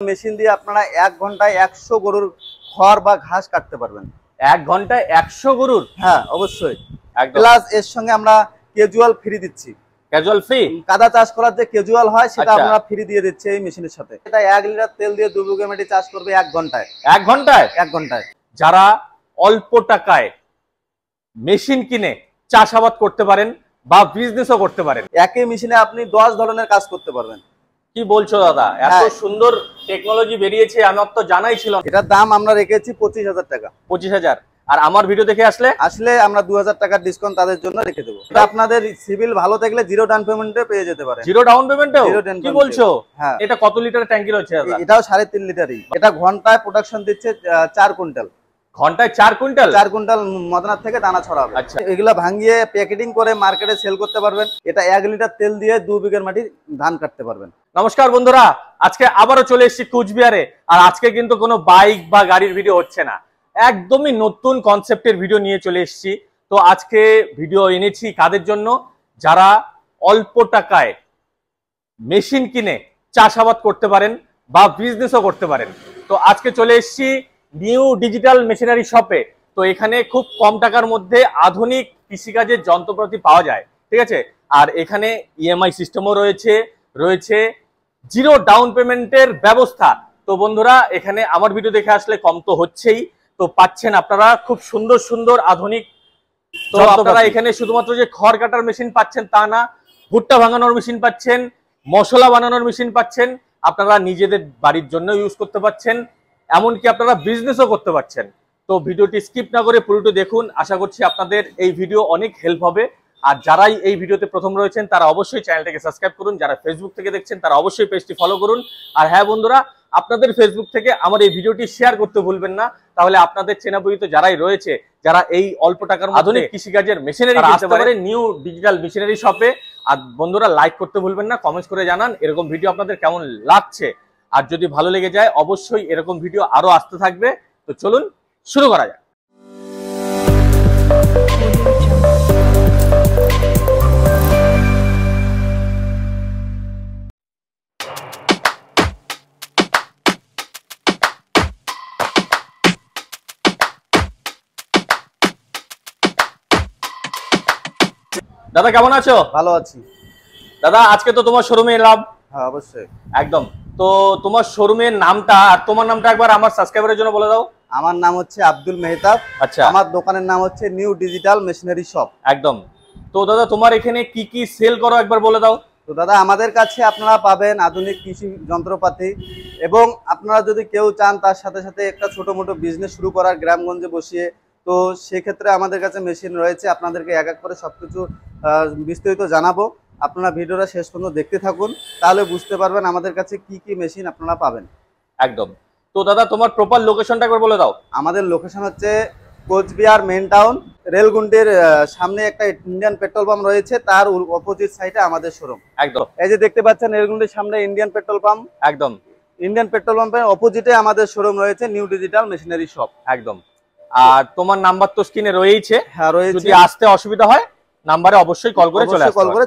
Machine দিয়ে আপনারা 1 ঘন্টায় 100 গরুর খড় বা ঘাস কাটতে পারবেন। 1 ঘন্টায় 100 গরুর? হ্যাঁ অবশ্যই। একদম। প্লাস এর সঙ্গে আমরা ক্যাজুয়াল ফ্রি দিচ্ছি। Casual free? কাদা চাষ করার যে ক্যাজুয়াল হয় সেটা আচ্ছা। আমরা ফ্রি দিয়ে দিচ্ছি এই মেশিনের সাথে। এটা 1 লিটার তেল দিয়ে 2 বিঘা মাটি চাষ করবে 1 ঘন্টায়। 1 ঘন্টায়? 1 ঘন্টায়। যারা অল্প টাকায় মেশিন কিনে চাষাবাদ করতে পারেন বা বিজনেসও করতে পারেন, একই মেশিনে আপনি 10 ধরনের কাজ করতে পারবেন। কি বলছো দাদা? এত সুন্দর টেকনোলজি বেরিয়েছে, আমার তো জানাই ছিল না। এটার দাম আমরা রেখেছি 25,000 টাকা। 25,000। আর আমার ভিডিও দেখে আসলে আমরা 2000 টাকার ডিসকাউন্ট তাদের জন্য রেখে দেবো। এটা আপনাদের সিভিল ভালো থাকলে জিরো ডাউন পেমেন্টে পেয়ে যেতে পারে। জিরো ডাউন পেমেন্টেও? কি বলছো? হ্যাঁ। এটা কত লিটারের ট্যাঙ্কি রয়েছে দাদা? এটাও 3.5 লিটারই। এটা ঘন্টায় প্রোডাকশন দিচ্ছে 4 কুইন্টাল। ঘন্টায় 4 কুইন্টাল? 4 কুইন্টাল মদনার থেকে দানা ছড়াবে। আচ্ছা। এগুলা ভাঙিয়ে প্যাকেটিং করে মার্কেটে সেল করতে পারবেন। এটা 1 লিটার তেল দিয়ে 2 বিঘার মাটি ধান কাটতে পারবেন। নমস্কার বন্ধুরা, আজকে আবারও চলে এসেছি কুচবিহারে। আর আজকে কিন্তু কোনো বাইক বা গাড়ির ভিডিও হচ্ছে না, একদমই নতুন কনসেপ্টের ভিডিও নিয়ে চলে এসেছি। তো আজকে ভিডিও এনেছি কাদের জন্য? যারা অল্প টাকায় মেশিন কিনে চাষাবাদ করতে পারেন বা বিজনেসও করতে পারেন। তো আজকে চলে এসেছি নিউ ডিজিটাল মেশিনারি শপে। তো এখানে খুব কম টাকার মধ্যে আধুনিক কৃষিকাজের যন্ত্রপাতি পাওয়া যায়, ঠিক আছে? আর এখানে ইএমআই সিস্টেমও রয়েছে জিরো ডাউন পেমেন্টের ব্যবস্থা। তো বন্ধুরা, এখানে আমার ভিডিও দেখে আসলে কম তো হচ্ছেই, তো পাচ্ছেন আপনারা খুব সুন্দর সুন্দর আধুনিক। তো আপনারা এখানে শুধুমাত্র যে খড় কাটার মেশিন পাচ্ছেন তা না, ভুট্টা ভাঙানোর মেশিন পাচ্ছেন, মশলা বানানোর মেশিন পাচ্ছেন, আপনারা নিজেদের বাড়ির জন্য ইউজ করতে পারছেন, এমনকি আপনারা বিজনেসও করতে পারছেন। তো ভিডিওটি স্কিপ না করে পুরোটি দেখুন, আশা করছি আপনাদের এই ভিডিও অনেক হেল্প হবে। আর যারাই এই ভিডিওতে প্রথম রয়েছেন তারা অবশ্যই চ্যানেলটাকে সাবস্ক্রাইব করুন, যারা ফেসবুক থেকে দেখছেন তারা অবশ্যই পেজটি ফলো করুন। আর হ্যাঁ বন্ধুরা, আপনাদের ফেসবুক থেকে আমার এই ভিডিওটি শেয়ার করতে ভুলবেন না, তাহলে আপনাদের চেনা পরিচিত যারাই রয়েছে, যারা এই অল্প টাকার আধুনিক কৃষিকাজের মেশিনারি কিনতে পারে নিউ ডিজিটাল মেশিনারি শপে। আর বন্ধুরা, লাইক করতে ভুলবেন না, কমেন্টস করে জানান এরকম ভিডিও আপনাদের কেমন লাগছে। আর যদি ভালো লেগে যায় অবশ্যই এরকম ভিডিও আরো আসতে থাকবে। তো চলুন শুরু করা যাক। দাদা কেমন আছো? ভালো আছি দাদা। আজকে তো তোমার শোরুমে এলাম। হ্যাঁ অবশ্যই। একদম। তো তোমার শোরুমের নামটা আর তোমার নামটা একবার আমার সাবস্ক্রাইবারের জন্য বলে দাও। আমার নাম হচ্ছে আব্দুল মেহতাব। আচ্ছা। আমার দোকানের নাম হচ্ছে নিউ ডিজিটাল মেশিনারি শপ। একদম। তো দাদা তোমার এখানে কি কি সেল করো একবার বলে দাও। তো দাদা, আমাদের কাছে আপনারা পাবেন আধুনিক কৃষি যন্ত্রপাতি, এবং আপনারা যদি কেউ চান তার সাথে সাথে একটা ছোট মোটো বিজনেস শুরু করার গ্রামগঞ্জে বসিয়ে, তো সেক্ষেত্রে আমাদের কাছে মেশিন রয়েছে। আপনাদেরকে এক এক করে সবকিছু বিস্তারিত জানাবো। আপনারা ভিডিওটা শেষ পর্যন্ত দেখতে থাকুন, তাহলে বুঝতে পারবেন আমাদের কাছে কি কি মেশিন আপনারা পাবেন। একদম। তো দাদা তোমার প্রপার লোকেশনটা একবার বলে দাও। আমাদের লোকেশন হচ্ছে কোচবিহার মেন টাউন, রেলগুন্ডির সামনে একটা ইন্ডিয়ান পেট্রোল পাম্প রয়েছে, তার অপোজিট সাইডে আমাদের শোরুম। একদম। এই যে দেখতে পাচ্ছেন রেলগুন্ডির সামনে ইন্ডিয়ান পেট্রোল পাম্প, একদম। ইন্ডিয়ান পেট্রোল পাম্পের অপোজিটে আমাদের শোরুম রয়েছে নিউ ডিজিটাল মেশিনারি শপ। একদম। আর তোমার নাম্বার তো স্ক্রিনে রয়েছে। হ্যাঁ রয়েছে। যদি আসতে অসুবিধা হয় নাম্বারে অবশ্যই কল করে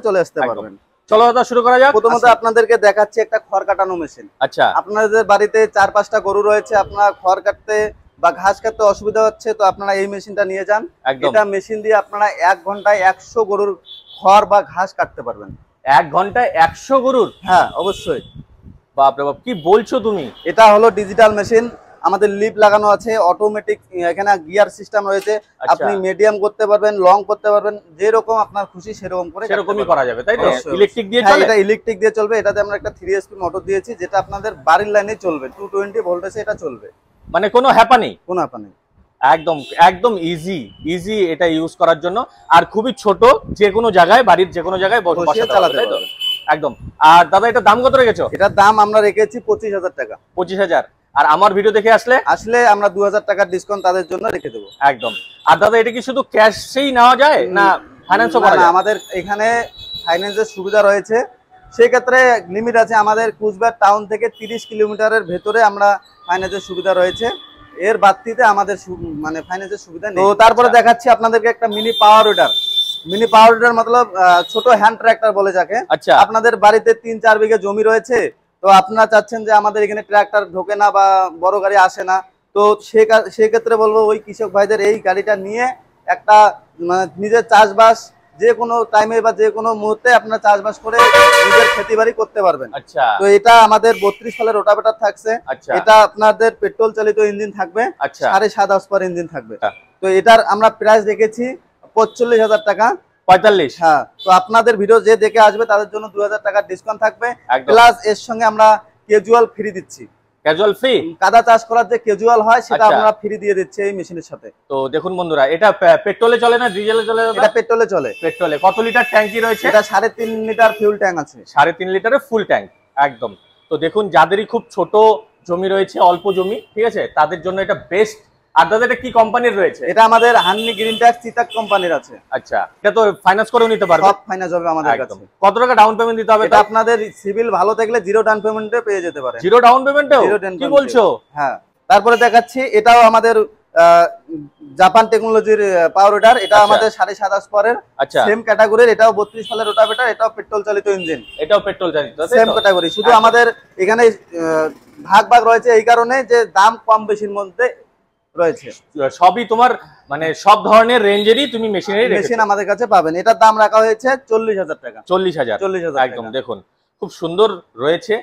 চলে আসতে পারবেন। চলো দাদা শুরু করা যাক। প্রথমত আপনাদেরকে দেখাচ্ছি একটা খড় কাটানো মেশিন। আচ্ছা। আপনাদের বাড়িতে 4-5টা গরু রয়েছে, আপনারা খড় কাটতে বা ঘাস কাটতে অসুবিধা হচ্ছে, তো আপনারা এই মেশিনটা নিয়ে যান। এটা মেশিন দিয়ে আপনারা 1 ঘন্টায় 100 গরুর খড় বা ঘাস কাটতে পারবেন। 1 ঘন্টায় 100 গরুর? হ্যাঁ অবশ্যই। বাপরে বাপ, কি বলছো তুমি? এটা হলো ডিজিটাল মেশিন, আমাদের লিপ লাগানো আছে, অটোমেটিক, এখানে গিয়ার সিস্টেম রয়েছে। আপনি মিডিয়াম করতে পারবেন, লং করতে পারবেন, যেরকম আপনার খুশি সেরকম করে সেরকমই করা যাবে, তাই তো? ইলেকট্রিক দিয়ে চলে? এটা ইলেকট্রিক দিয়ে চলবে। এটাতে আমরা একটা 3 HP মোটর দিয়েছি, যেটা আপনাদের বাড়ির লাইনে চলবে, 220 ভোল্টেজে এটা চলবে। মানে কোনো হ্যাপা নেই? কোনো হ্যাপা নেই। একদম একদম ইজি এটা ইউজ করার জন্য। আর খুবই ছোট, যে কোনো জায়গায়, বাড়ির যে কোনো জায়গায় বসিয়ে চালাতে পারবেন। একদম। আর দাদা এটা দাম কত রেখেছো? এটার দাম আমরা রেখেছি 25,000 টাকা। 25,000। আর আমার ভিডিও দেখে আসলে আমরা 2000 টাকার ডিসকাউন্ট তাদের জন্য রেখে দেবো। একদম। আর দাদা এটা কি শুধু ক্যাশেই নেওয়া যায় না ফাইন্যান্সও করা যায়? আমাদের এখানে ফাইন্যান্সের সুবিধা রয়েছে, সেই ক্ষেত্রে লিমিট আছে। আমাদের কুচবিহার টাউন থেকে 30 কিলোমিটারের ভেতরে আমরা ফাইন্যান্সের সুবিধা রয়েছে, এর বাড়তিতে আমাদের মানে ফাইন্যান্সের সুবিধা নেই। তো তারপরে দেখাচ্ছি আপনাদেরকে একটা mini power weeder. Mini power weeder মতলব ছোট হ্যান্ড ট্র্যাক্টর বলে যাকে। আচ্ছা। আপনাদের বাড়িতে 3-4 বিঘা জমি রয়েছে, তো আপনারা চাচ্ছেন যে আমাদের এখানে ট্রাক্টর ঢোকে না বা বড় গাড়ি আসে না, তো সেক্ষেত্রে বলবো ওই কৃষক ভাইদের এই গাড়িটা নিয়ে একটা মানে নিজের চাষবাস যে কোনো টাইমে বা যে কোনো মুহূর্তে আপনারা চাষবাস করে নিজের খেতি বাড়ি করতে পারবেন। আচ্ছা, তো এটা আমাদের 32 সালের রোটাভেটার থাকছে। আচ্ছা, এটা আপনাদের পেট্রোল চালিত ইঞ্জিন থাকবে, আচ্ছা, 7.5 হর্সপাওয়ার ইঞ্জিন থাকবে। তো এটার আমরা প্রাইস রেখেছি 45,000 টাকা। 45। হ্যাঁ, তো আপনাদের ভিডিও যে দেখে আসবে তাদের জন্য 2,000 টাকার ডিসকাউন্ট থাকবে, একদম। প্লাস এর সঙ্গে আমরা ক্যাজুয়াল ফ্রি দিচ্ছি। ক্যাজুয়াল ফ্রি, কাদা চাষ করার যে ক্যাজুয়াল হয় সেটা আচ্ছা। আমরা ফ্রি দিয়ে দিচ্ছি এই মেশিনের সাথে। তো দেখুন বন্ধুরা, এটা পেট্রোলে চলে না ডিজেলে চলে? এটা পেট্রোলে চলে। পেট্রোলে। কত লিটার ট্যাঙ্কি রয়েছে? এটা 3.5 লিটার ফিউল ট্যাঙ্ক আছে। 3.5 লিটারের ফুল ট্যাঙ্ক, একদম। তো দেখুন, যাদেরই খুব ছোট জমি রয়েছে, অল্প জমি, ঠিক আছে, তাদের জন্য এটা বেস্ট। আর দাদা এটা কি কোম্পানির রয়েছে? এটা আমাদের হান্নি গ্রিন ট্যাক্স চিতাক কোম্পানির আছে। আচ্ছা, এটা তো ফাইন্যান্স করেও নিতে পারবে? সব ফাইন্যান্স হবে আমাদের কাছে। কত টাকা ডাউন পেমেন্ট দিতে হবে? এটা আপনাদের সিভিল ভালো থাকলে জিরো ডাউন পেমেন্টে পেয়ে যেতে পারে। জিরো ডাউন পেমেন্টেও? কি বলছো? হ্যাঁ, তারপরে দেখাচ্ছি এটাও আমাদের জাপান টেকনোলজির পাওয়ার উইডার। এটা আমাদের 7.5 হর্সপাওয়ারের সেম ক্যাটাগরির। এটাও 32 সালের রোটাভেটার, এটাও পেট্রোল চালিত ইঞ্জিন। এটাও পেট্রোল চালিত, সেম ক্যাটাগরি। শুধু আমাদের এখানে ভাগ রয়েছে এই কারণে যে দাম কম বেশির মধ্যে রয়েছে। সবই তোমার মানে সব ধরনের রেঞ্জেরই তুমি মেশিন আমাদের কাছে পাবেন। এটার দাম রাখা হয়েছে 40,000 টাকা। 40,000 একদম। দেখুন খুব সুন্দর রয়েছে,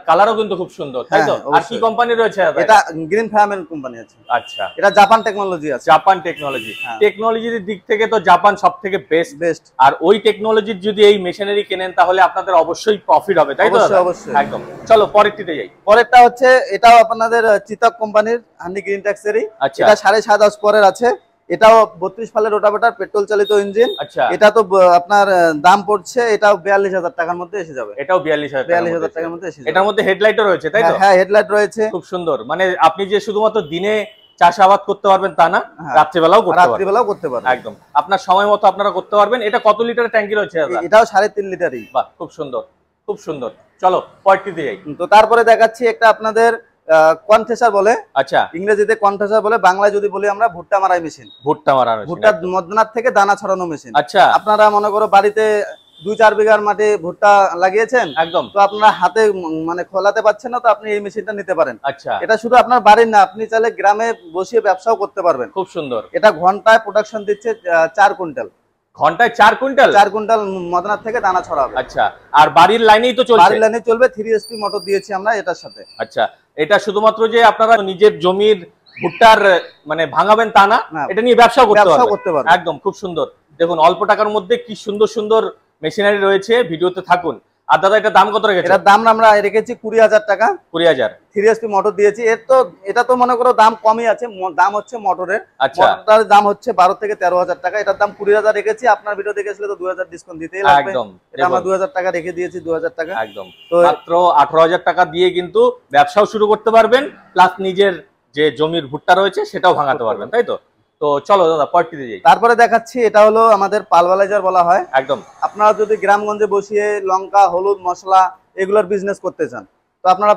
কালারও কিন্তু খুব সুন্দর, তাই তো? আর কি কোম্পানি রয়েছে? এটা গ্রিন ফায়ারম্যান কোম্পানি আছে। আচ্ছা, এটা জাপান টেকনোলজি আছে। Japan technology. টেকনোলজির দিক থেকে তো জাপান সবথেকে বেস্ট। আর ওই টেকনোলজির যদি এই মেশিনারি কেনেন তাহলে আপনাদের অবশ্যই প্রফিট হবে, তাই তো? অবশ্যই, একদম। চলো পরেরটিতে যাই। পরেরটা হচ্ছে এটাও আপনাদের চিতাক কোম্পানির হান্নি গ্রিন ট্যাক্সেরই। আচ্ছা, এটা 7.5 হর্সপাওয়ারের আছে। এটাও 32 সালের রোটাভেটার, পেট্রোল চালিত ইঞ্জিন। আচ্ছা, এটা তো আপনার দাম পড়ছে, এটাও 42,000 টাকার মধ্যে এসে যাবে। এটাও 42,000 টাকার মধ্যে এসে যাবে। এটার মধ্যে হেডলাইটও রয়েছে, তাই তো? হ্যাঁ, হেডলাইট রয়েছে। খুব সুন্দর। মানে আপনি যে শুধুমাত্র দিনে চাষাবাদ করতে পারবেন তা না, রাত্রিবেলাও করতে পারবেন। একদম আপনার সময় মতো আপনারা করতে পারবেন। এটা কত লিটারের ট্যাঙ্কি রয়েছে? এটাও 3.5 লিটারই। বাহ, খুব সুন্দর, খুব সুন্দর। চলো পরেরটিতে যাই। তো তারপরে দেখাচ্ছি একটা আপনাদের কনফেসার বলে। আচ্ছা, ইংরেজিতে কনফেসার বলে, বাংলায় যদি বলি আমরা ভুট্টা মারাই মেশিন। ভুট্টা মারানো, ভুট্টা মদনার থেকে দানা ছড়ানো মেশিন। আচ্ছা, আপনারা মনে করো বাড়িতে 2-4 বিঘার মাঠে ভুট্টা লাগিয়েছেন, একদম, তো আপনারা হাতে মানে খোলাতে পারছেন না, তো আপনি এই মেশিনটা নিতে পারেন। আচ্ছা, এটা শুধু আপনার বাড়ির না, আপনি চাইলে গ্রামে বসিয়ে ব্যবসাও করতে পারবেন। খুব সুন্দর। এটা ঘন্টায় প্রোডাকশন দিচ্ছে 4 কুইন্টাল। ঘন্টায় 4 কুইন্টাল? 4 কুইন্টাল মদনার থেকে দানা ছড়াবে। আচ্ছা, আর বাড়ির লাইনেই তো চলছে? বাড়ির লাইনে চলবে। 3 HP মোটর দিয়েছি আমরা এটার সাথে। আচ্ছা, এটা শুধুমাত্র যে আপনারা নিজের জমির ভুট্টার মানে ভাঙাবেন তা না, এটা নিয়ে ব্যবসা করতে পারবেন। একদম, খুব সুন্দর। দেখুন অল্প টাকার মধ্যে কি সুন্দর সুন্দর মেশিনারি রয়েছে, ভিডিওতে থাকুন। আর দাদা এটা দাম কত রেখেছেন? এটার দাম আমরা রেখেছি 20,000 টাকা। 20,000। 3 HP মোটর দিয়েছি। এটা তো মনে করো দাম কমই আছে, দাম হচ্ছে মোটরের। আচ্ছা, মোটরটার দাম হচ্ছে 12 থেকে 13,000 টাকা। এটার দাম 20,000 রেখেছি। আপনার ভিডিও দেখেছিলে তো 2,000 ডিসকাউন্ট দিতেই লাগবে। একদম, এটা আমরা 2,000 টাকা রেখে দিয়েছি। 2,000 টাকা একদম। তো মাত্র 18,000 টাকা দিয়ে কিন্তু ব্যবসাও শুরু করতে পারবেন, প্লাস নিজের যে জমির ভুট্টা রয়েছে সেটাও ভাঙাতে পারবেন, তাই তো? তো চলো দাদা পরেরটিতে যাই। তারপরে দেখাচ্ছি এটা হলো আমাদের পালভালাইজার বলা হয়। একদম। আপনারা যদি গ্রামগঞ্জে বসিয়ে লঙ্কা, হলুদ, মশলা এগুলোর বিজনেস করতে চান, তো আপনারা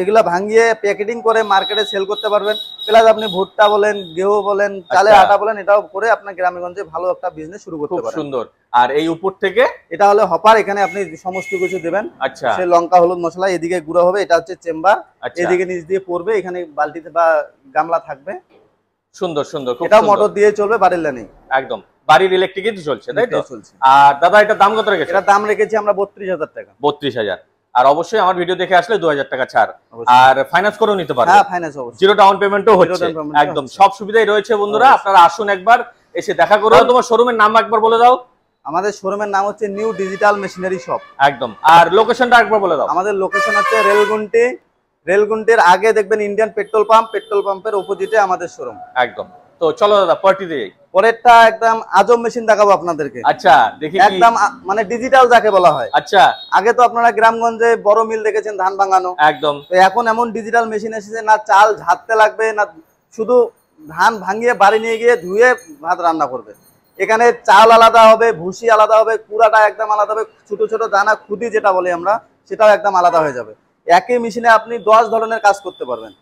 এগুলা ভাঙিয়ে প্যাকেটিং করে মার্কেটে সেল করতে পারবেন। প্লাস আপনি ভুট্টা বলেন, গেহু বলেন, চালের আটা বলেন, এটাও করে আপনার গ্রামেগঞ্জে ভালো একটা বিজনেস শুরু করতে পারেন। খুব সুন্দর। আর এই উপর থেকে এটা হলো হপার, এখানে আপনি সমস্ত কিছু দেবেন। আচ্ছা, সে লঙ্কা, হলুদ, মশলা এদিকে গুঁড়ো হবে। এটা হচ্ছে চেম্বার, এদিকে নিচ দিয়ে পড়বে, এখানে বালতিতে বা গামলা থাকবে। সুন্দর সুন্দর। এটা মোটর দিয়ে চলবে বাড়ির লাইনে। একদম, বাড়ির ইলেকট্রিকই তো চলছে, তাই তো? চলছে। আর দাদা এটা দাম কত রেখেছেন? এটা দাম রেখেছি আমরা 32,000 টাকা। 32,000। আর অবশ্যই আমার ভিডিও দেখে আসলে 2,000 টাকা ছাড়। আর ফাইন্যান্স করেও নিতে পারবেন। হ্যাঁ, ফাইন্যান্স অবশ্যই। জিরো ডাউন পেমেন্টও হচ্ছে। একদম সব সুবিধাই রয়েছে বন্ধুরা। আপনারা আসুন একবার, এসে দেখা করুন। তোমার শোরুমের নাম একবার বলে দাও। আমাদের শোরুমের নাম হচ্ছে নিউ ডিজিটাল মেশিনারি শপ। একদম। আর লোকেশনটা একবার বলে দাও। আমাদের লোকেশন হচ্ছে রেলগুন্টির আগে দেখবেন ইন্ডিয়ান পেট্রোল পাম্পের অপোজিটে আমাদের শোরুম। একদম। তো চলো দাদা পরেরটিতে যাই। পরেরটা একদম আজব মেশিন দেখাবো আপনাদেরকে। আচ্ছা, দেখি। একদম মানে ডিজিটাল যাকে বলা হয়। আচ্ছা, আগে তো আপনারা গ্রামগঞ্জে বড় মিল দেখেছেন ধান ভাঙানো। একদম। তো এখন এমন ডিজিটাল মেশিন এসেছে, না চাল ঝাড়তে লাগবে, না শুধু ধান ভাঙিয়ে বাড়ি নিয়ে গিয়ে ধুয়ে ভাত রান্না করবে। এখানে চাল আলাদা হবে, ভুসি আলাদা হবে, কুড়াটা একদম আলাদা হবে, ছোট ছোট দানা খুদি যেটা বলি আমরা, সেটাও একদম আলাদা হয়ে যাবে। একই মেশিনে আপনি 10 ধরনের কাজ করতে পারবেন।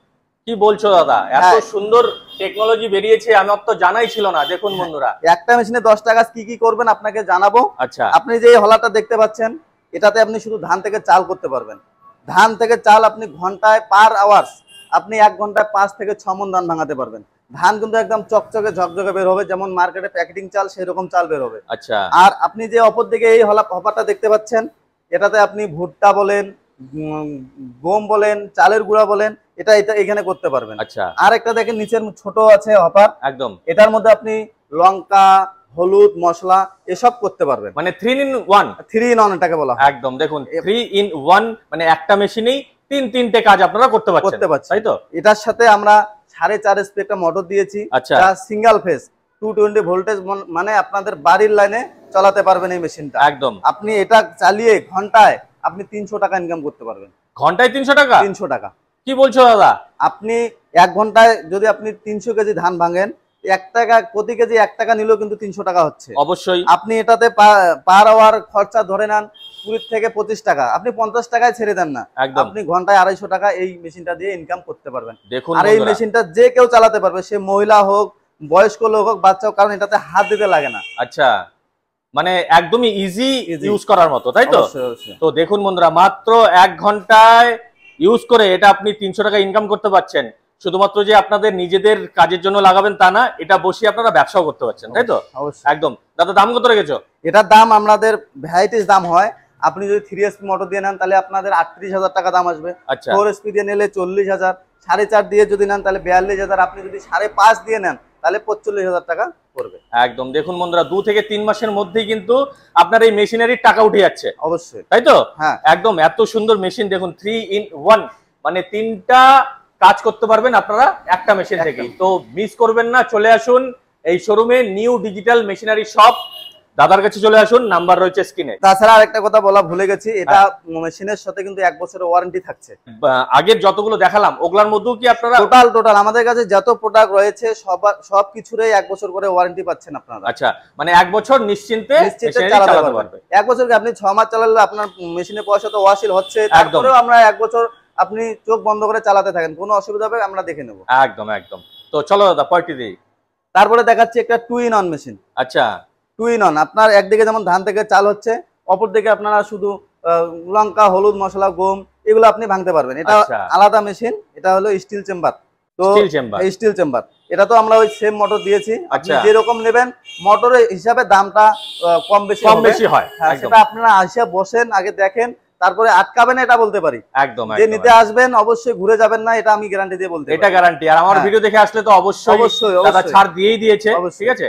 কি বলছো দাদা? এত সুন্দর টেকনোলজি বেরিয়েছে, আমার তো জানাই ছিল না। দেখুন বন্ধুরা, একটা মেশিনে 10টা কাজ কি কি করবেন আপনাকে জানাবো। আচ্ছা, আপনি যে হলাটা দেখতে পাচ্ছেন, এটাতে আপনি শুধু ধান থেকে চাল করতে পারবেন। ধান থেকে চাল আপনি ঘন্টায় পার আওয়ার্স আপনি 1 ঘন্টায় 5 থেকে 6 মণ ধান ভাঙাতে পারবেন। ধান কিন্তু একদম চকচকে ঝকঝকে বের হবে, যেমন মার্কেটে প্যাকেটিং চাল সেরকম চাল বের হবে। আচ্ছা, আর আপনি যে অপর দিকে এই হপারটা দেখতে পাচ্ছেন, এটাতে আপনি ভুট্টা বলেন, গম বলেন, চালের গুঁড়া বলেন, এটা এখানে করতে পারবেন। আচ্ছা, আর একটা দেখেন নিচের ছোট আছে হপার, একদম এটার মধ্যে আপনি লঙ্কা, হলুদ, মশলা এসব করতে পারবেন। মানে 3 in 1, 3 in 1 এটাকে বলা হয়। একদম দেখুন 3 in 1, মানে একটা মেশিনেই তিনটে কাজ আপনারা করতে পারছেন, তাই তো? এটার সাথে আমরা 4.5 এসপি একটা মোটর দিয়েছি, আচ্ছা, যা সিঙ্গেল ফেজ 220 ভোল্টেজ, মানে আপনাদের বাড়ির লাইনে চালাতে পারবেন এই মেশিনটা। একদম আপনি এটা চালিয়ে ঘন্টায় আপনি 300 টাকা ইনকাম করতে পারবেন। ঘন্টায় 300 টাকা? 300 টাকা। কি বলছো দাদা? আপনি 1 ঘন্টায় যদি আপনি 300 কেজি ধান ভাঙেন, 1 টাকা প্রতি কেজি 1 টাকা নিলেও কিন্তু 300 টাকা হচ্ছে। অবশ্যই। আপনি এটাতে পার আওয়ার খরচা ধরে নেন 20 থেকে 25 টাকা, আপনি 50 টাকায় ছেড়ে দেন না, আপনি ঘন্টায় 250 টাকা এই মেশিনটা দিয়ে ইনকাম করতে পারবেন। দেখুন, আর এই মেশিনটা যে কেউ চালাতে পারবে, সে মহিলা হোক, বয়স্ক লোক হোক, বাচ্চা হোক, কারণ এটাতে হাত দিতে লাগে না। আচ্ছা, মানে একদমই ইজি ইউজ করার মতো, তাই তো? তো দেখুন বন্ধুরা, মাত্র 1 ঘন্টায় ইউজ করে এটা আপনি 300 টাকা ইনকাম করতে পারছেন। শুধুমাত্র যে আপনাদের নিজেদের কাজের জন্য লাগাবেন তা না, এটা বসিয়ে আপনারা ব্যবসাও করতে পারছেন, তাই তো? একদম। দাদা দাম কত রেখেছো? এটার দাম আমাদের ভ্যারাইটিস দাম হয়। আপনি যদি 3 এসপি মোটর দিয়ে নেন তাহলে আপনাদের 38,000 টাকা দাম আসবে। আচ্ছা, 4 এসপি দিয়ে নিলে 40,000, 4.5 দিয়ে যদি নেন তাহলে 42,000, আপনি যদি 5.5 দিয়ে নেন তাহলে 45,000 টাকা পড়বে। একদম। দেখুন বন্ধুরা, 2 থেকে 3 মাসের মধ্যেই কিন্তু আপনার এই মেশিনারির টাকা উঠে যাচ্ছে। অবশ্যই, তাই তো? হ্যাঁ, একদম। এত সুন্দর মেশিন দেখুন, 3 in 1, মানে 3টা কাজ করতে পারবেন আপনারা একটা মেশিন থেকেই। তো মিস করবেন না, চলে আসুন এই শোরুমে, নিউ ডিজিটাল মেশিনারি শপ। দাদার কাছে চলে আসুন, নাম্বার রয়েছে স্ক্রিনে। তাছাড়া আরেকটা কথা বলা ভুলে গেছি, এটা মেশিনের সাথে কিন্তু 1 বছরের ওয়ারেন্টি থাকছে। আগের যতগুলো দেখালাম ওগুলোর মধ্যেও কি আপনারা টোটাল আমাদের কাছে যত প্রোডাক্ট রয়েছে সবকিছুরই 1 বছর করে ওয়ারেন্টি পাচ্ছেন আপনারা। আচ্ছা, মানে 1 বছর নিশ্চিন্তে চালাতে পারবেন। 1 বছর কি, আপনি 6 মাস চালালে আপনার মেশিনের পয়সা তো ওয়াশিল হচ্ছে, তারপরেও আমরা 1 বছর আপনি চোখ বন্ধ করে চালাতে থাকেন, কোনো অসুবিধা হবে আমরা দেখে নেব। একদম একদম। তো চলো দাদা পয়টি দিই। তারপরে দেখাচ্ছি একটা 2 in 1 মেশিন। আচ্ছা, 2 in 1, আপনার একদিকে যেমন ধান থেকে চাল হচ্ছে, অপর দিকে আপনারা শুধু লঙ্কা, হলুদ, মশলা, গম এগুলো আপনি ভাঙতে পারবেন। এটা আলাদা মেশিন, এটা হলো স্টিল চেম্বার। তো স্টিল চেম্বার এটা তো আমরা ওই সেম মোটর দিয়েছি, আপনি যেরকম নেবেন মোটরের হিসাবে দামটা কম বেশি হয়। সেটা আপনারা আসে বসেন, আগে দেখেন, তারপরে আটকাবেন এটা বলতে পারি। একদম। যে নিতে আসবেন অবশ্যই ঘুরে যাবেন না, এটা আমি গ্যারান্টি দিয়ে বলতে পারি। এটা গ্যারান্টি। আর আমার ভিডিও দেখে আসলে তো অবশ্যই দাদা ছাড় দিয়েই দিয়েছে, ঠিক আছে?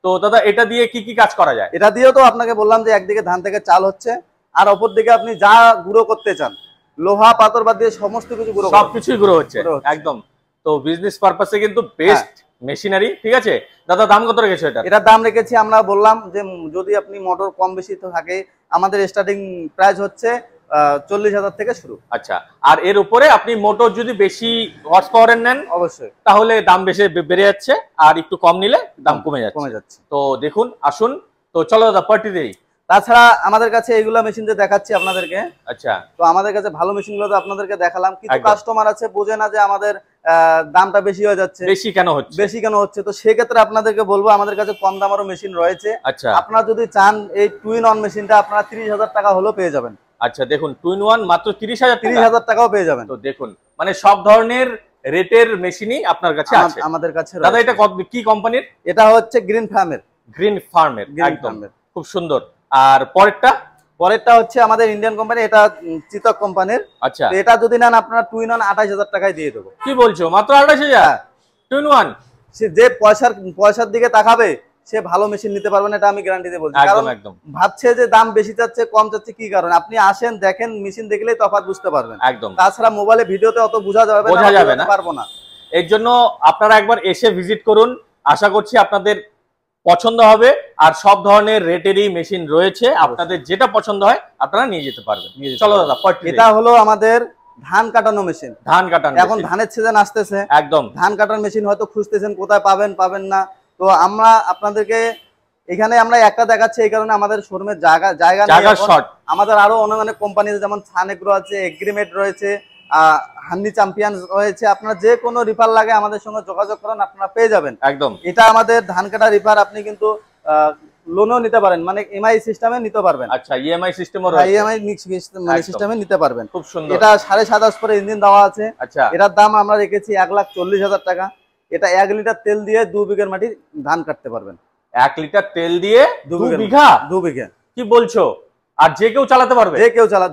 তো দাদা এটা দিয়ে কি কি কাজ করা যায়? এটা দিয়েও তো আপনাকে বললাম যে একদিকে ধান থেকে চাল হচ্ছে, আর অপর দিকে আপনি যা গুঁড়ো করতে চান, লোহা পাথর বাদ দিয়ে সমস্ত কিছু গুঁড়ো, সবকিছুই গুঁড়ো হচ্ছে। একদম। তো বিজনেস পারপাসে কিন্তু বেস্ট মেশিনারি, ঠিক আছে? দাদা দাম কত রেখেছো এটা? এটার দাম রেখেছি, আমরা বললাম যে যদি আপনি মোটর কম বেশি তো থাকে, আমাদের স্টার্টিং প্রাইস হচ্ছে 40,000 থেকে শুরু। আচ্ছা, আর এর উপরে আপনি মোটর যদি বেশি হর্স পাওয়ারের নেন অবশ্যই তাহলে দাম বেশি বেড়ে যাচ্ছে, আর একটু কম নিলে দাম কমে যাচ্ছে। তো দেখুন, আসুন। তো চলো দাদা পার্টি দেই। তাছাড়া আমাদের কাছে এইগুলা মেশিন যে দেখাচ্ছি আপনাদেরকে। আচ্ছা, তো আমাদের কাছে ভালো মেশিনগুলো তো আপনাদেরকে দেখালাম। কিছু কাস্টমার আছে বোঝে না যে আমাদের দামটা বেশি হয়ে যাচ্ছে, বেশি কেন হচ্ছে। তো সেই ক্ষেত্রে আপনাদেরকে বলবো আমাদের কাছে কম দামেরও মেশিন রয়েছে। আচ্ছা, আপনারা যদি চান এই 2 in 1 মেশিনটা আপনারা 30,000 টাকা হলেও পেয়ে যাবেন। আচ্ছা, দেখুন 2 in 1 মাত্র 30,000 টাকাও পেয়ে যাবেন। তো দেখুন, মানে সব ধরনের রেটের মেশিনই আপনার কাছে আছে। আমাদের কাছে দাদা এটা কি কোম্পানির? এটা হচ্ছে গ্রিন ফার্মের। একদম খুব সুন্দর। আর পরেরটা হচ্ছে আমাদের ইন্ডিয়ান কোম্পানি, এটা চিতক কোম্পানির। আচ্ছা, এটা যদি নেন আপনারা 2 in 1 28,000 টাকায় দিয়ে দেবো। কি বলছো, মাত্র 28,000? 2 in 1? সে যে পয়সার দিকে তাকাবে সে ভালো মেশিন নিতে পারবে না, এটা আমি গ্যারান্টি দিয়ে বলছি। কারণ ভাবছে যে দাম বেশি চাচ্ছে কম চাচ্ছে, কি কারণে? আপনি আসেন, দেখেন, মেশিন দেখলেই তফাৎ বুঝতে পারবেন। একদম। তাছাড়া মোবাইলে ভিডিওতে অত বোঝা যাবে না, পারবো না। এর জন্য আপনারা একবার এসে ভিজিট করুন, আশা করছি আপনাদের পছন্দ হবে। আর সব ধরনের রেটেরই মেশিন রয়েছে, আপনাদের যেটা পছন্দ হয় আপনারা নিয়ে যেতে পারবেন। চলো দাদা, এটা হলো আমাদের ধান কাটানো মেশিন। এখন ধানের সিজন আসতেছে, একদম ধান কাটার মেশিন হয়তো খুঁজতেছেন, কোথায় পাবেন না। তো আমরা আপনাদেরকে এখানে আমরা একটা দেখাচ্ছি, এই কারণে আমাদের শোরুমের জায়গা শর্ট। আমাদের আরো অনেক কোম্পানি যেমন সান এগ্রো আছে, এগ্রিমেট রয়েছে, হান্ডি চ্যাম্পিয়ন রয়েছে। আপনারা যে কোনো রিপার লাগে আমাদের সঙ্গে যোগাযোগ করেন, আপনারা পেয়ে যাবেন। একদম। এটা আমাদের ধান কাটা রিপার। আপনি কিন্তু লোনও নিতে পারেন, মানে এমআই সিস্টেমে নিতে পারবেন। আচ্ছা, ইএমআই সিস্টেমও রয়েছে, ইএমআই মানে সিস্টেমে নিতে পারবেন। খুব সুন্দর। এটা 7.5 হর্সপাওয়ার ইঞ্জিন দেওয়া আছে। আচ্ছা, এটার দাম আমরা রেখেছি 1,40,000 টাকা। এটা 1 লিটার তেল দিয়ে 2 বিঘার মাটি ধান কাটতে পারবেন। 1 লিটার তেল দিয়ে 2 বিঘা? 2 বিঘা। কি বলছো? আর যে কেউ চালাতে পারবে?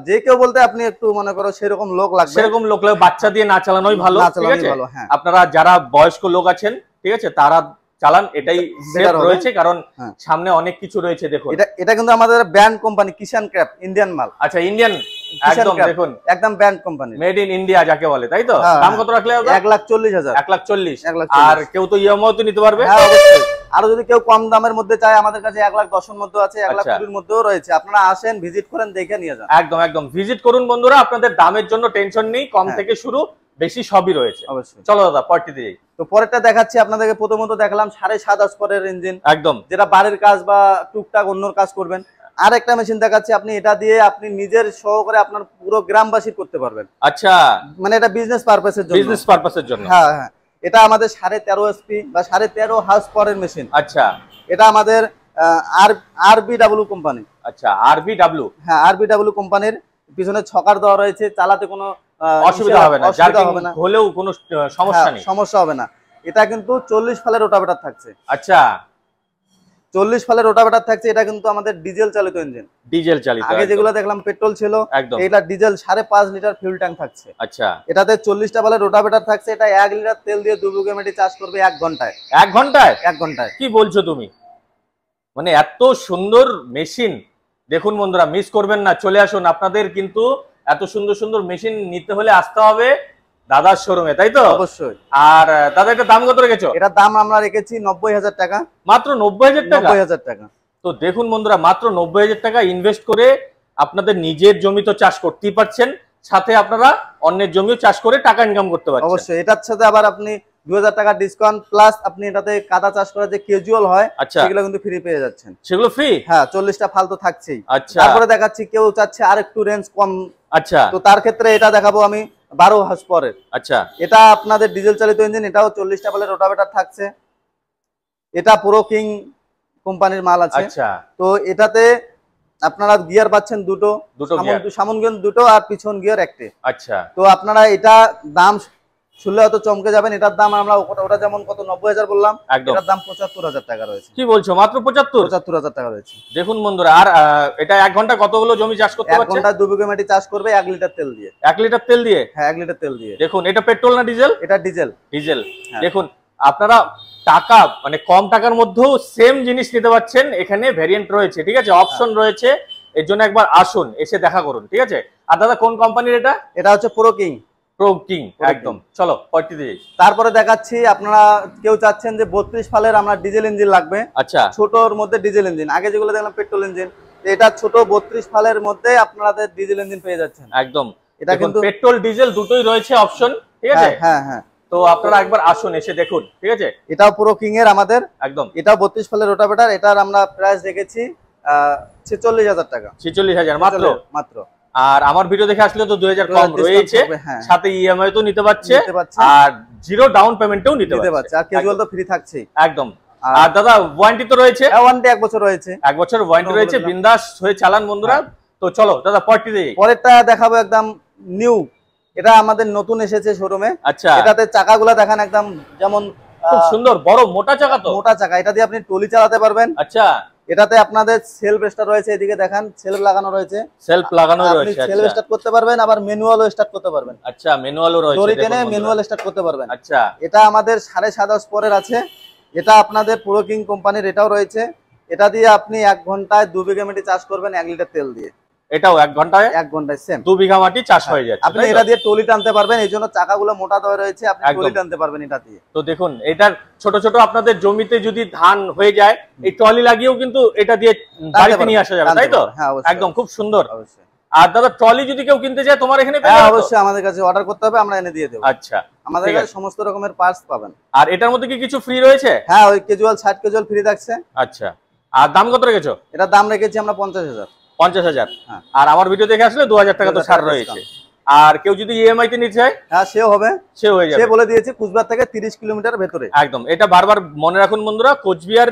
যে কেউ বলতে আপনি একটু মনে করো সেরকম লোক লাগবে, সেরকম লোক লাগবে, বাচ্চা দিয়ে না চালানোই ভালো, ঠিক আছে? হ্যাঁ। আপনারা যারা বয়স্ক লোক আছেন, ঠিক আছে, তারা চালান, এটাই সেফ রয়েছে, কারণ সামনে অনেক কিছু রয়েছে। দেখুন এটা কিন্তু আমাদের ব্র্যান্ড কোম্পানি কিষান ক্র্যাফট, ইন্ডিয়ান মাল। আচ্ছা, ইন্ডিয়ান, একদম দেখুন একদম brand company, made in India যাকে বলে, তাই তো? দাম কত রাখলে? 1,40,000। 1,40,000। আর কেউ তো ইএমআই তো নিতে পারবে? হ্যাঁ, অবশ্যই। আর যদি কেউ কম দামের মধ্যে চায়, আমাদের কাছে 1,10,000 মধ্যে আছে, 1,20,000 মধ্যেও রয়েছে। আপনারা আসেন, ভিজিট করেন, দেখে নিয়ে যান। একদম একদম ভিজিট করুন বন্ধুরা, আপনাদের দামের জন্য টেনশন নেই, কম থেকে শুরু, বেশি সবই রয়েছে। অবশ্যই। চলো দাদা পরটি দিয়ে। তো পরেরটা দেখাচ্ছি আপনাদেরকে। প্রথমত দেখালাম 7.5 হর্সপাওয়ারের ইঞ্জিন, একদম যেটা বাড়ির কাজ বা টুকটাক অন্য কাজ করবেন। আর একটা মেশিন দেখাচ্ছি, আপনি এটা দিয়ে আপনি নিজের সহকারে আপনার পুরো গ্রামবাসী করতে পারবেন। আচ্ছা, মানে এটা বিজনেস পারপাসের জন্য। বিজনেস পারপাসের জন্য। হ্যাঁ হ্যাঁ। এটা আমাদের 13.5 এসপি বা 13.5 হর্সপাওয়ারের মেশিন। আচ্ছা, এটা আমাদের আরবিডব্লিউ কোম্পানি। আচ্ছা, আরবিডব্লিউ। হ্যাঁ, আরবিডব্লিউ কোম্পানির পিছনে ছকার দেওয়া রয়েছে, চালাতে কোনো অসুবিধা হবে না, জার্কিং হলেও কোনো সমস্যা নেই, সমস্যা হবে না। এটা কিন্তু 40 ফালের রোটাভেটার থাকছে। আচ্ছা, 40 ফালের রোটাভেটার থাকছে। এটা কিন্তু আমাদের ডিজেল চালিত ইঞ্জিন। ডিজেল চালিত। আগে যেগুলো দেখলাম পেট্রোল ছিল, এটা ডিজেল 5.5 লিটার ফিউল ট্যাঙ্ক থাকছে। আচ্ছা, এটাতে 40টা ফালের রোটাভেটার থাকছে। এটা 1 লিটার তেল দিয়ে 2 বিঘা মাটি চাষ করবে 1 ঘন্টায়। 1 ঘন্টায়? 1 ঘন্টায়। কি বলছো তুমি? মানে এত সুন্দর মেশিন, দেখুন বন্ধুরা, মিস করবেন না, চলে আসুন। আপনাদের কিন্তু এত সুন্দর সুন্দর মেশিন নিতে হলে আসতে হবে দাদার শোরুমে, তাই তো? অবশ্যই। আর দাদা, এটা দাম কত রেখেছো? এটার দাম আমরা রেখেছি 90,000 টাকা। মাত্র 90,000 টাকা? 90,000 টাকা। তো দেখুন বন্ধুরা, মাত্র 90,000 টাকা ইনভেস্ট করে আপনাদের নিজের জমি তো চাষ করতেই পারছেন, সাথে আপনারা অন্যের জমিও চাষ করে টাকা ইনকাম করতে পারছেন। অবশ্যই। এটার সাথে আবার আপনি 2,000 টাকা ডিসকাউন্ট প্লাস আপনি এটাতে কাদা চাষ করা যে ক্যাজুয়াল হয়, সেগুলো কিন্তু ফ্রি পেয়ে যাচ্ছেন। সেগুলো ফ্রি? হ্যাঁ, 40টা ফাল তো থাকছেই। আচ্ছা, তারপরে দেখাচ্ছি কেউ চাচ্ছে আর একটু রেঞ্জ কম। আচ্ছা, তো তার ক্ষেত্রে এটা দেখাবো আমি 12 হর্সপাওয়ারের। আচ্ছা, এটা আপনাদের ডিজেল চালিত ইঞ্জিন, এটাও 40টা ফালের রোটাভেটার থাকছে। এটা পুরো কিং কোম্পানির মাল আছে। আচ্ছা, তো এটাতে আপনারা গিয়ার পাচ্ছেন দুটো, সামন গিয়ার দুটো আর পিছন গিয়ার একটি। আচ্ছা, তো আপনারা এটা দাম শুনলে হয়তো চমকে যাবেন। এটার দাম আমরা ওটা যেমন কত 90,000 বললাম, এটার দাম 75,000 টাকা রয়েছে। কি বলছো? মাত্র 75,000 টাকা রয়েছে। দেখুন বন্ধুরা, আর এটা 1 ঘন্টা কতগুলো জমি চাষ করতে পারছে? 1 ঘন্টায় 2 বিঘা মাটি চাষ করবে 1 লিটার তেল দিয়ে। 1 লিটার তেল দিয়ে? হ্যাঁ, 1 লিটার তেল দিয়ে। দেখুন, এটা পেট্রোল না ডিজেল? এটা ডিজেল। ডিজেল। দেখুন, আপনারা টাকা মানে কম টাকার মধ্যেও সেম জিনিস নিতে পারছেন। এখানে ভেরিয়েন্ট রয়েছে, ঠিক আছে, অপশন রয়েছে। এর জন্য একবার আসুন, এসে দেখা করুন, ঠিক আছে? আর দাদা, কোন কোম্পানির এটা? এটা হচ্ছে প্রো কিং। প্রো কিং, একদম। চলো পরটি দিয়ে। তারপরে দেখাচ্ছি, আপনারা কেউ চাচ্ছেন যে 32 ফালের আমরা ডিজেল ইঞ্জিন লাগবে। আচ্ছা, ছোটর মধ্যে ডিজেল ইঞ্জিন। আগে যেগুলো দেখলাম পেট্রোল ইঞ্জিন, এটা ছোট 32 ফালের মধ্যে আপনাদের ডিজেল ইঞ্জিন পেয়ে যাচ্ছেন। একদম। এটা কিন্তু পেট্রোল ডিজেল দুটোই রয়েছে অপশন, ঠিক আছে? হ্যাঁ হ্যাঁ। তো আপনারা একবার আসুন, এসে দেখুন, ঠিক আছে? এটাও পুরো কিং এর আমাদের। একদম। এটাও 32 ফালের রোটাভেটার। এটার আমরা প্রাইস রেখেছি 46,000 টাকা। 46,000 মাত্র? মাত্র। আর আমার ভিডিও দেখে আসলে তো 2,000 কম রয়েছে, সাথে ইএমআই তো নিতে পারছে, আর জিরো ডাউন পেমেন্টও নিতে পারছে, আর ক্যাজুয়াল তো ফ্রি থাকছেই। একদম। আর দাদা, ওয়ারেন্টি তো রয়েছে? ওয়ারেন্টি 1 বছর রয়েছে। 1 বছর ওয়ারেন্টি রয়েছে, বিন্দাস হয়ে চালান বন্ধুরা। তো চলো দাদা পরটি দিয়ে। পরেরটা দেখাবো একদম নিউ। এটা আমাদের নতুন এসেছে শোরুমে। আচ্ছা, এটাতে চাকাগুলো দেখেন একদম যেমন খুব সুন্দর বড় মোটা চাকা। তো মোটা চাকা, এটা দিয়ে আপনি টলি চালাতে পারবেন। আচ্ছা, এটাতে আপনাদের সেলফ স্টার্ট রয়েছে, এদিকে দেখেন সেলফ লাগানো রয়েছে। সেলফ লাগানো রয়েছে, আপনি সেলফ স্টার্ট করতে পারবেন, আবার ম্যানুয়ালও স্টার্ট করতে পারবেন। আচ্ছা, ম্যানুয়ালও রয়েছে, দড়ি টেনে ম্যানুয়াল স্টার্ট করতে পারবেন। আচ্ছা, এটা আমাদের 7.5 হর্সপাওয়ারের আছে। এটা আপনাদের প্রো কিং কোম্পানির, এটাও রয়েছে। এটা দিয়ে আপনি 1 ঘন্টায় 2 বিঘা মাটি চাষ করবেন 1 লিটার তেল দিয়ে। এটাও 1 ঘন্টায়? 1 ঘন্টায় সেম 2 বিঘা মাটি চাষ হয়ে যাচ্ছে। আপনি এটা দিয়ে টলি টানতে পারবেন, এই জন্য চাকাগুলো মোটা দেওয়া রয়েছে, আপনি টলি টানতে পারবেন এটা দিয়ে। তো দেখুন, এটার ছোট ছোট আপনাদের জমিতে যদি ধান হয়ে যায়, এই ট্রলি লাগিয়েও কিন্তু এটা দিয়ে বাড়িতে নিয়ে আসা যাবে, তাই তো? একদম, খুব সুন্দর। অবশ্যই। আর দাদা, ট্রলি যদি কেউ কিনতে চায় তোমার এখানে? হ্যাঁ, অবশ্যই, আমাদের কাছে অর্ডার করতে হবে, আমরা এনে দিয়ে দেব। আচ্ছা, আমাদের কাছে সমস্ত রকমের পার্টস পাবেন। আর এটার মধ্যে কি কিছু ফ্রি রয়েছে? হ্যাঁ, ওই ক্যাজুয়াল 60 ক্যাজুয়াল ফ্রি থাকছে। আচ্ছা, আর দাম কত রেখেছো? এটা দাম রেখেছি আমরা 50,000। 50,000। আর আমার ভিডিও দেখে আসলে 2,000 টাকা তো ছাড় রয়েছে। আর কেউ যদি ইএমআই তে নিতে চায়? হ্যাঁ, সেও হবে, সে হয়ে যাবে। সে বলে দিয়েছে কুচবিহার থেকে 30 কিলোমিটার ভেতরে। একদম। এটা বারবার মনে রাখুন বন্ধুরা, কোচবিহার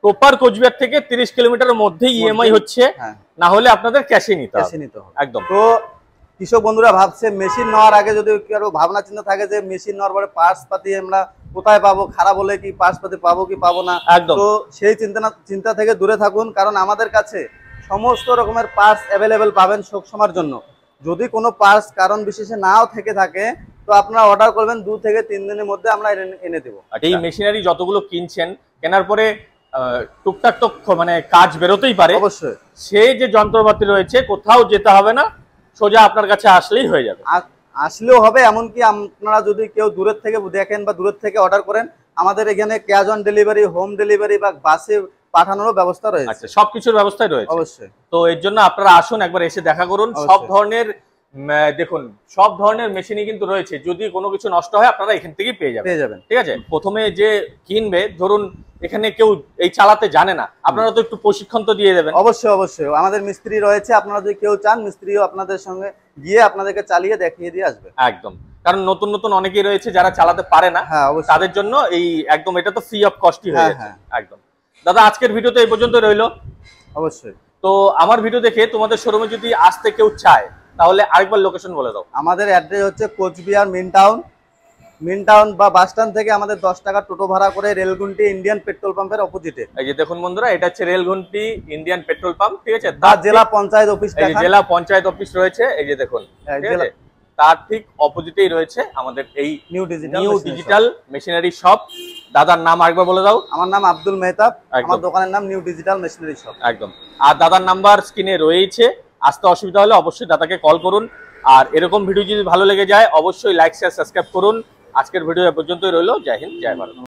প্রপার কোচবিহার থেকে 30 কিলোমিটারের মধ্যে ইএমআই হচ্ছে, হ্যাঁ না হলে আপনাদের ক্যাশে নিতে ক্যাশে হবে নিতে হবে। একদম। তো কৃষক বন্ধুরা ভাবছে মেশিন নেওয়ার আগে যদি কারো ভাবনা চিন্তা থাকে যে মেশিন নেওয়ার পরে পার্টস পাতি আমরা কোথায় পাবো, খারাপ হলে কি পার্টস পাতি পাবো কি পাবো না, একদম। তো সেই চিন্তা থেকে দূরে থাকুন, কারণ আমাদের কাছে সমস্ত রকমের পার্টস অ্যাভেলেবেল পাবেন সব সময়ের জন্য। যদি কোনো পার্টস কারণ বিশেষে নাও থেকে থাকে তো আপনারা অর্ডার করবেন, 2 থেকে 3 দিনের মধ্যে আমরা এনে দেবো। এই মেশিনারি যতগুলো কিনছেন, কেনার পরে টুকটাক তো মানে কাজ বেরোতেই পারে, অবশ্যই সেই যে যন্ত্রপাতি রয়েছে কোথাও যেতে হবে না, সোজা আপনার কাছে আসলেই হয়ে যাবে। আসলেও হবে, এমনকি আপনারা যদি কেউ দূরের থেকে দেখেন বা দূরের থেকে অর্ডার করেন, আমাদের এখানে cash on delivery, home delivery বা বাসে পাঠানোর ব্যবস্থা রয়েছে। আচ্ছা, সবকিছুর ব্যবস্থাই রয়েছে অবশ্যই। তো এর জন্য আপনারা আসুন, একবার এসে দেখা করুন। অবশ্যই। সব ধরনের দেখুন সব ধরনের মেশিনই কিন্তু রয়েছে, যদি কোনো কিছু নষ্ট হয় আপনারা এখান থেকেই পেয়ে যাবেন। ঠিক আছে, প্রথমে যে কিনবে, ধরুন এখানে কেউ এই চালাতে জানে না, আপনারা তো একটু প্রশিক্ষণ তো দিয়ে দেবেন। অবশ্যই অবশ্যই, আমাদের মিস্ত্রি রয়েছে, আপনারা যদি কেউ চান মিস্ত্রিও আপনাদের সঙ্গে গিয়ে আপনাদেরকে চালিয়ে দেখিয়ে দিয়ে আসবে। একদম, কারণ নতুন নতুন অনেকেই রয়েছে যারা চালাতে পারে না, হ্যাঁ অবশ্যই, তাদের জন্য এই একদম এটা তো ফ্রি অফ কস্টই হয়ে যাচ্ছে। হ্যাঁ। একদম দাদা, আজকের ভিডিও তো এই পর্যন্ত রইলো। অবশ্যই। তো আমার ভিডিও দেখে তোমাদের শোরুমে যদি আসতে কেউ চায়, তাহলে আরেকবার লোকেশন বলে দাও। আমাদের অ্যাড্রেস হচ্ছে কোচবিহার মেন টাউন বা বাস স্ট্যান্ড থেকে আমাদের 10 টাকা টোটো ভাড়া করে রেলগুন্টি ইন্ডিয়ান পেট্রোল পাম্পের অপোজিটে। এই যে দেখুন বন্ধুরা, এটা হচ্ছে রেলগুন্টি ইন্ডিয়ান পেট্রোল পাম্প। ঠিক আছে, তার জেলা পঞ্চায়েত অফিস, এই যে জেলা পঞ্চায়েত অফিস রয়েছে, এই যে দেখুন, ঠিক আছে, তার ঠিক অপোজিটেই রয়েছে আমাদের এই নিউ ডিজিটাল মেশিনারি শপ। দাদার নাম আরেকবার বলে দাও। আমার নাম আব্দুল মেহতাব, আমার দোকানের নাম নিউ ডিজিটাল মেশিনারি শপ। একদম। আর দাদার নাম্বার স্ক্রিনে রয়েছে, আসতে অসুবিধা হলে অবশ্যই দাদাকে কল করুন। আর এরকম ভিডিও যদি ভালো লেগে যায় অবশ্যই লাইক শেয়ার সাবস্ক্রাইব করুন। আজকের ভিডিও এ পর্যন্তই রইলো। জয় হিন্দ, জয় ভারত।